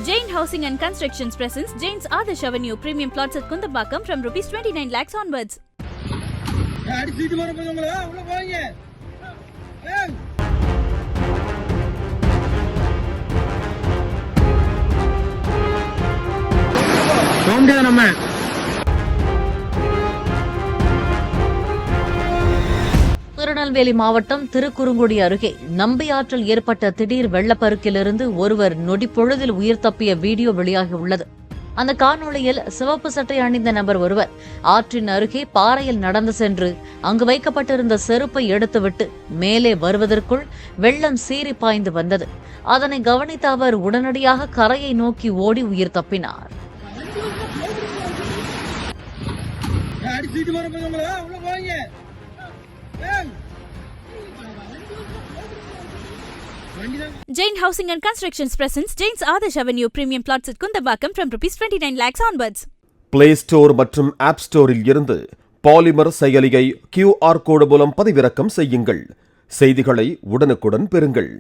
Jain Housing and Constructions presents Jain's Adarsh Avenue premium plots at Kundambakam from rupees 29 lakhs onwards. Tirunelveli மாவட்டம் திருக்குறுங்குடி அருகே நம்பியாற்றில் ஏற்பட்ட திடீர் வெள்ளப்பெருக்கிலிருந்து ஒருவர் நொடிப்பொழுதில் உயிர் தப்பிய வீடியோ வெளியாகியுள்ளது. அந்த காணொளியில் சிவப்பு சட்டை அணிந்த நபர் ஒருவர் ஆற்றின் அருகே பாறையில் நடந்து சென்று அங்கு வைக்கப்பட்டிருந்த செருப்பை எடுத்துவிட்டு மேலே வருவதற்குள் வெள்ளம் சீறி பாய்ந்து வந்தது. அதனை கவனித்த அவர் உடனடியாக கரையை நோக்கி ஓடி உயிர் தப்பினார். Jain Housing and Constructions presents Jain's Adarsh Avenue premium plots at Kundambakam from rupees 29 lakhs onwards. Play Store மற்றும் App Storeல் இருந்து பாலிமர் செயலியை QR கோடு மூலம் பதிவிறக்கம் செய்யுங்கள். செய்திகளை உடனுக்குடன் பெறுங்கள்.